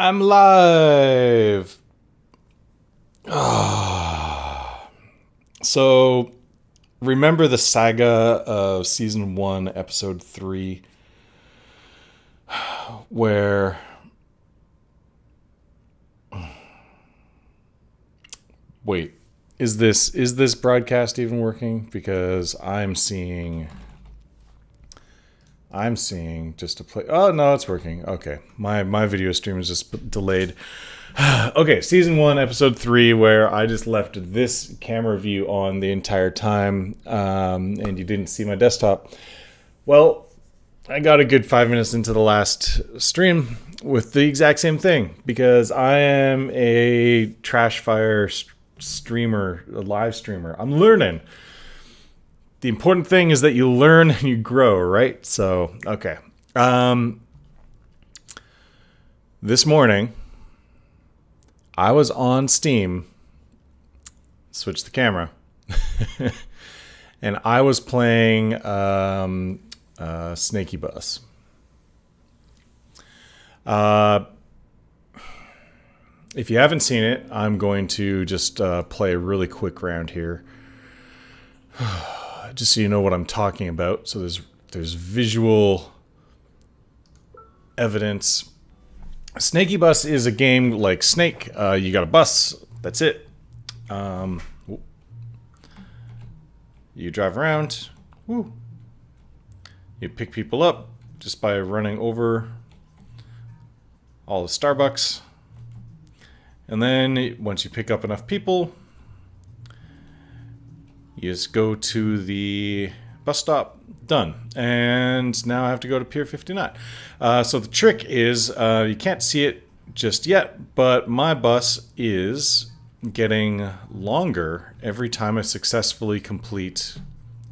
I'm live. So, remember the saga of season 1, episode 3, where wait, is this broadcast even working? Because I'm seeing just a play. Oh no, it's working. Okay, my video stream is just delayed. Okay, season 1, episode 3, where I just left this camera view on the entire time, and you didn't see my desktop. Well, I got a good 5 minutes into the last stream with the exact same thing, because I am a trash fire streamer, a live streamer. I'm learning. The important thing is that you learn and you grow, right? So, okay. This morning, I was on Steam, switched the camera, and I was playing Snaky Bus. If you haven't seen it, I'm going to just play a really quick round here, just so you know what I'm talking about. So there's visual evidence. Snaky Bus is a game like Snake. You got a bus. That's it. You drive around. Woo. You pick people up just by running over all the Starbucks. And then once you pick up enough people, you just go to the bus stop. Done. And now I have to go to Pier 59. So the trick is, you can't see it just yet, but my bus is getting longer every time I successfully complete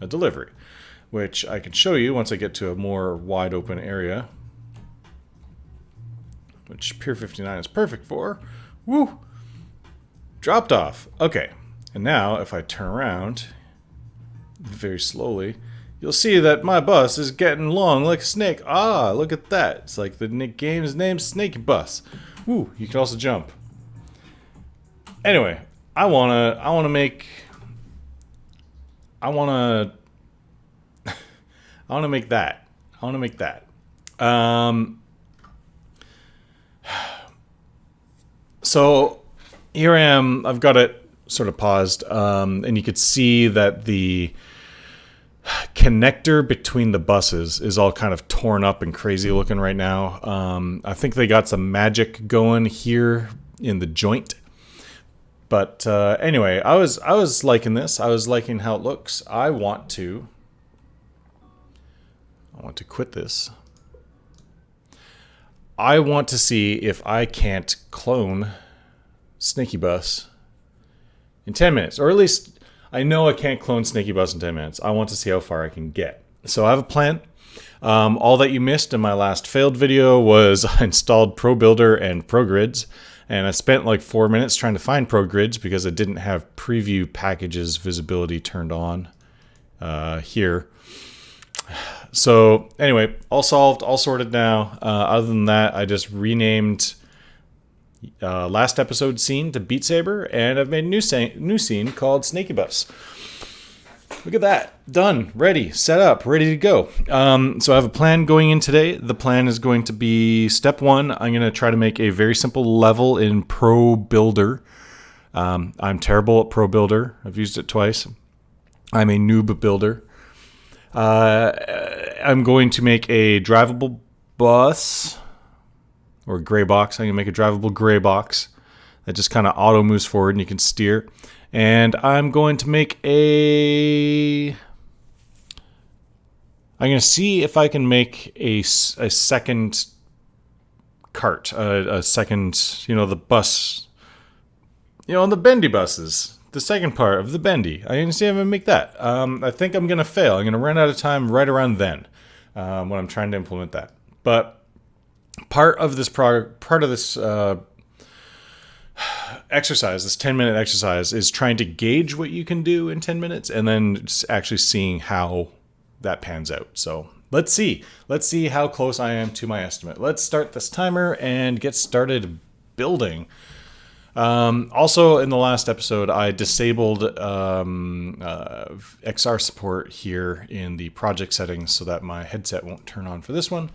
a delivery, which I can show you once I get to a more wide open area, which Pier 59 is perfect for. Woo! Dropped off. Okay. And now if I turn around very slowly, you'll see that my bus is getting long like a snake. Ah, look at that. It's like the game's named Snake Bus. Woo, you can also jump. Anyway, I wanna make that. So here I am. I've got it sort of paused, and you could see that the connector between the buses is all kind of torn up and crazy looking right now. I think they got some magic going here in the joint. But anyway, I was liking this. I was liking how it looks. I want to quit this. I want to see if I can't clone Snaky Bus in 10 minutes, or at least I know I can't clone Snaky Bus in 10 minutes. I want to see how far I can get. So I have a plan. All that you missed in my last failed video was I installed ProBuilder and ProGrids, and I spent like 4 minutes trying to find ProGrids because I didn't have preview packages visibility turned on here. So anyway, all solved, all sorted now. Other than that, I just renamed last episode scene to Beat Saber, and I've made a new scene called Snaky Bus. Look at that. Done. Ready. Set up. Ready to go. So I have a plan going in today. The plan is going to be step 1. I'm going to try to make a very simple level in ProBuilder. I'm terrible at ProBuilder. I've used it twice. I'm a noob builder. I'm going to make a drivable bus or gray box. I'm going to make a drivable gray box that just kind of auto moves forward and you can steer. And I'm going to make I'm going to see if I can make a second cart, a second, the bus, on the bendy buses. The second part of the bendy. I'm going to see if I can make that. I think I'm going to fail. I'm going to run out of time right around then when I'm trying to implement that. But part of this exercise, this 10-minute exercise, is trying to gauge what you can do in 10 minutes and then actually seeing how that pans out. So let's see. Let's see how close I am to my estimate. Let's start this timer and get started building. Also, in the last episode, I disabled XR support here in the project settings so that my headset won't turn on for this one.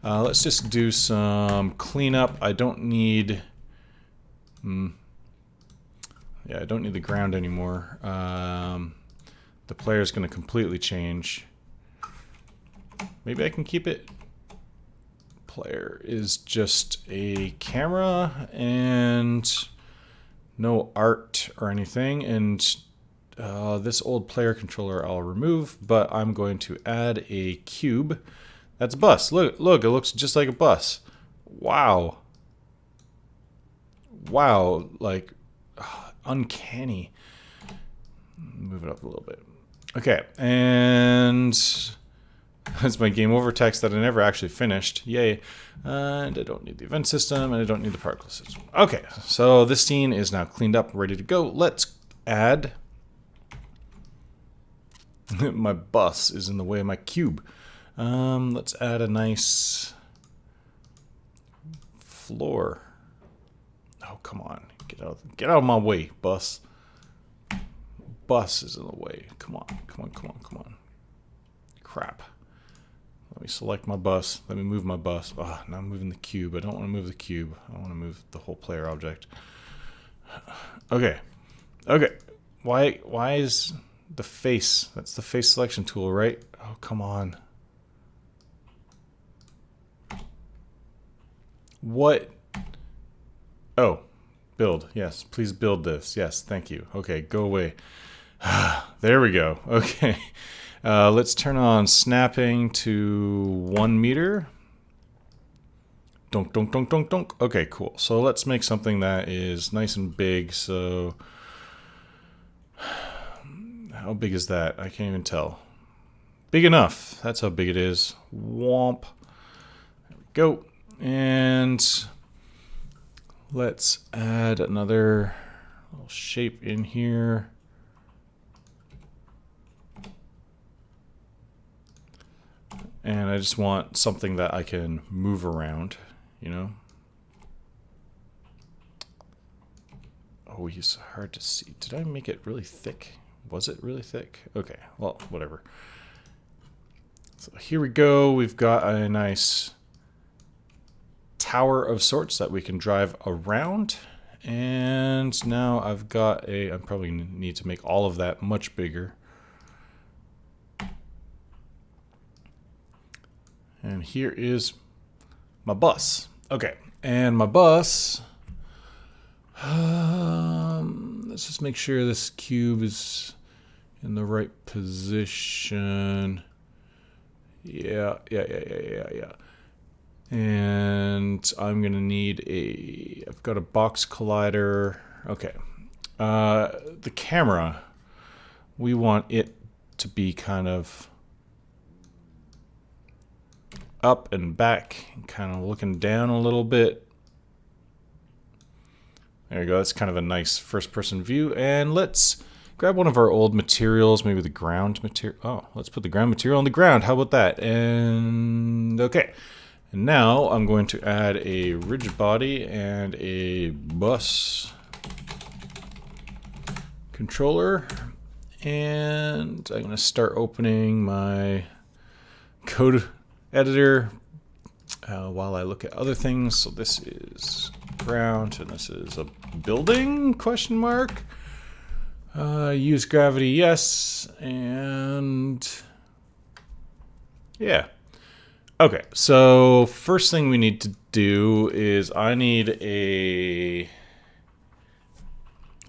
Let's just do some cleanup. I don't need... yeah, I don't need the ground anymore. The player's going to completely change. Maybe I can keep it. Player is just a camera and no art or anything. And this old player controller I'll remove, but I'm going to add a cube. That's a bus. Look, it looks just like a bus. Wow. Wow, like uncanny. Move it up a little bit. Okay, and that's my game over text that I never actually finished. Yay. And I don't need the event system, and I don't need the particle system. Okay, so this scene is now cleaned up, ready to go. Let's add... my bus is in the way of my cube. Let's add a nice floor. Oh, come on. Get out of my way, bus. Bus is in the way. Come on. Crap. Let me select my bus. Let me move my bus. Oh, now I'm moving the cube. I don't want to move the cube. I want to move the whole player object. Okay. Why is the face? That's the face selection tool, right? Oh, come on. What? Oh, build. Yes, please build this. Yes, thank you. Okay, go away. There we go. Okay. Let's turn on snapping to 1 meter. Donk. Okay, cool. So let's make something that is nice and big. So how big is that? I can't even tell. Big enough. That's how big it is. Womp. There we go. And let's add another little shape in here. And I just want something that I can move around, you know? Oh, he's hard to see. Did I make it really thick? Was it really thick? Okay, well, whatever. So here we go. We've got a nice tower of sorts that we can drive around. And now I've got I probably need to make all of that much bigger. And here is my bus. Okay, and my bus, let's just make sure this cube is in the right position. Yeah. And I'm gonna need I've got a box collider. Okay, the camera, we want it to be kind of up and back, and kind of looking down a little bit. There you go. That's kind of a nice first-person view. And let's grab one of our old materials, maybe the ground material. Oh, let's put the ground material on the ground. How about that? And okay. And now I'm going to add a rigid body and a bus controller. And I'm going to start opening my code editor while I look at other things. So this is ground and this is a building, question mark. Use gravity, yes. And yeah. Okay, so first thing we need to do is I need a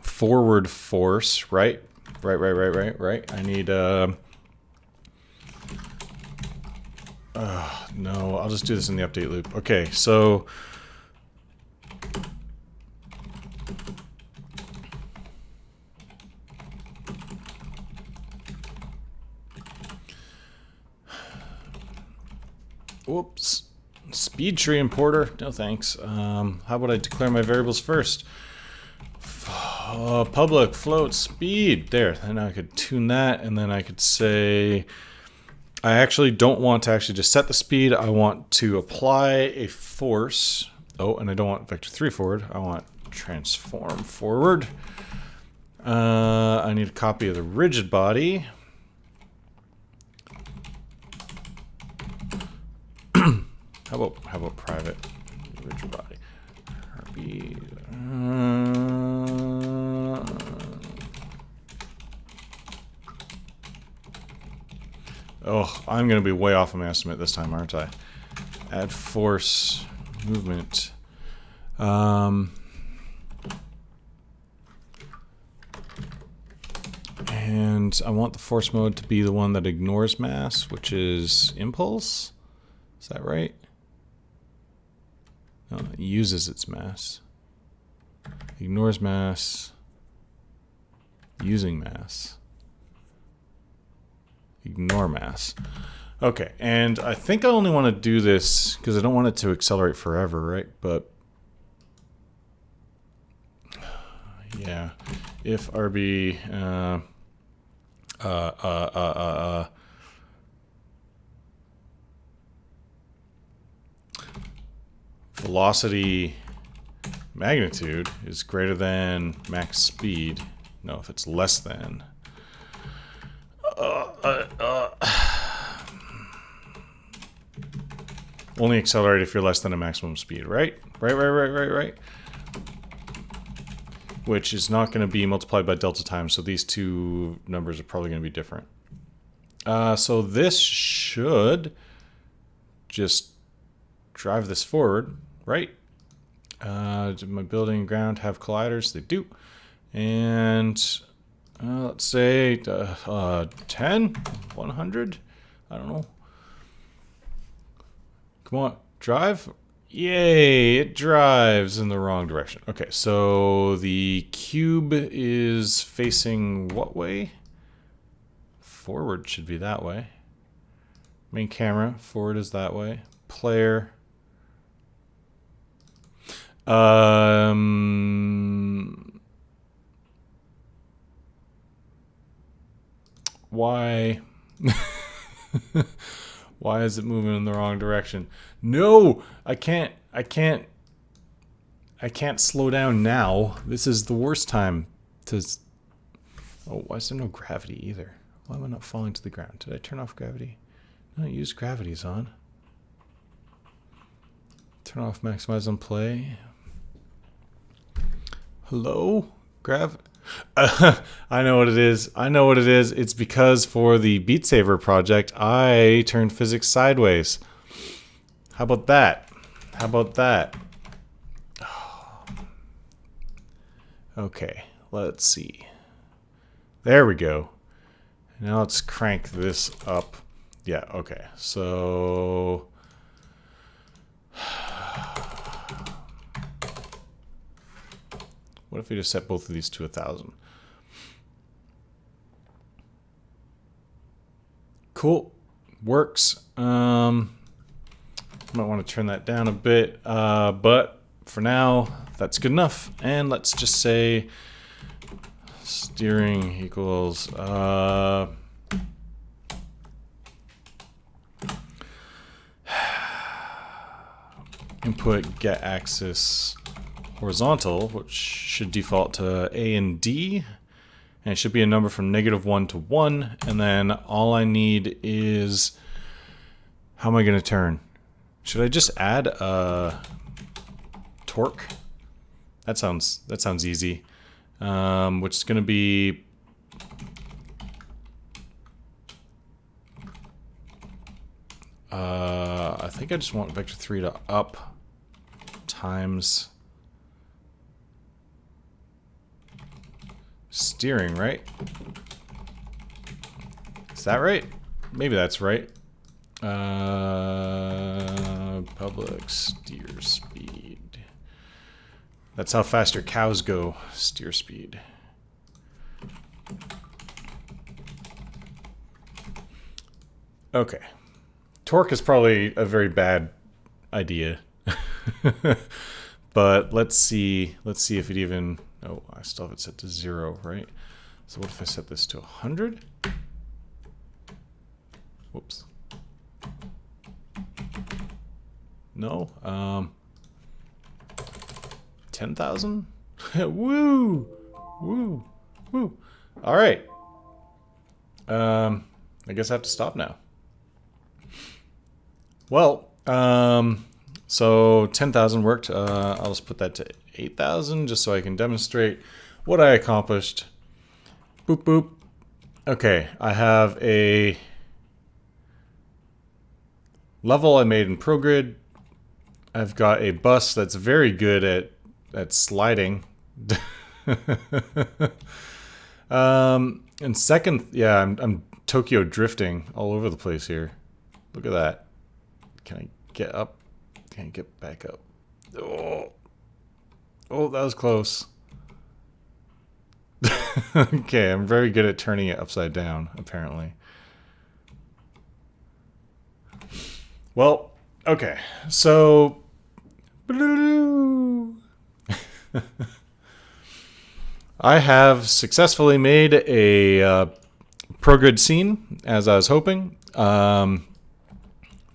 forward force, right? Right. I need no, I'll just do this in the update loop. Okay, so whoops. Speed tree importer. No thanks. How about I declare my variables first? Public float speed. There. And I could tune that, and then I could say I actually don't want to actually just set the speed. I want to apply a force. Oh, and I don't want vector 3 forward. I want transform forward. I need a copy of the rigid body. How about private rigid body? RB. Oh, I'm going to be way off of my estimate this time, aren't I? Add force movement. And I want the force mode to be the one that ignores mass, which is impulse. Is that right? No, it uses its mass. Ignores mass. Using mass. Ignore mass. Okay, and I think I only want to do this because I don't want it to accelerate forever, right? But yeah, if RB velocity magnitude is greater than max speed. No, if it's less than. Only accelerate if you're less than a maximum speed, right? Right. Which is not going to be multiplied by delta time, so these two numbers are probably going to be different. So this should just drive this forward, right? Do my building and ground have colliders? They do. And let's say 10, 100, I don't know. Come on, drive. Yay, it drives in the wrong direction. Okay, so the cube is facing what way? Forward should be that way. Main camera, forward is that way. Player. Why? Why is it moving in the wrong direction? No, I can't slow down now. This is the worst time to... Oh, why is there no gravity either? Why am I not falling to the ground? Did I turn off gravity? No, use gravity's on. Turn off maximize on play. Hello? I know what it is. It's because for the Beat Saber project, I turned physics sideways. How about that? Okay, let's see. There we go. Now let's crank this up. Yeah, okay. So... what if we just set both of these to 1,000? Cool. Works. Might want to turn that down a bit. But for now, that's good enough. And let's just say steering equals... input get axis horizontal, which should default to A and D, and it should be a number from -1 to 1, and then all I need is, how am I going to turn? Should I just add torque? That sounds easy. Which is going to be I think I just want vector 3 to up times steering, right? Is that right? Maybe that's right. Public steer speed. That's how fast your cows go. Steer speed. Okay. Torque is probably a very bad idea. But let's see if it even... Oh, I still have it set to 0, right? So what if I set this to 100? Whoops. No. 10,000? Woo! Woo! Woo! All right. I guess I have to stop now. Well, so 10,000 worked. I'll just put that to 8,000 just so I can demonstrate what I accomplished. Boop, boop. Okay, I have a level I made in ProGrid. I've got a bus that's very good at sliding. And second, yeah, I'm Tokyo drifting all over the place here. Look at that. Can I get up? Can I get back up? Oh, that was close. Okay, I'm very good at turning it upside down, apparently. Well, okay, so I have successfully made a ProGrid scene, as I was hoping.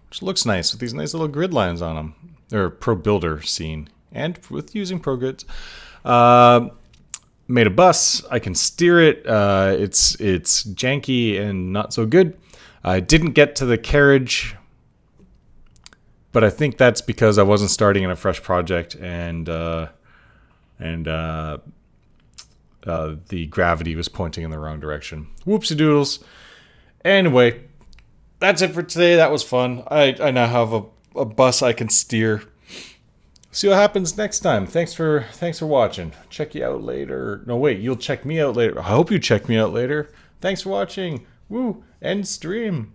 Which looks nice with these nice little grid lines on them. Or ProBuilder scene. And with using ProGrids. Made a bus. I can steer it. It's janky and not so good. I didn't get to the carriage, but I think that's because I wasn't starting in a fresh project and the gravity was pointing in the wrong direction. Whoopsie doodles. Anyway, that's it for today. That was fun. I now have a bus I can steer. See what happens next time. Thanks for watching. Check you out later. No, wait, you'll check me out later. I hope you check me out later. Thanks for watching. Woo, end stream.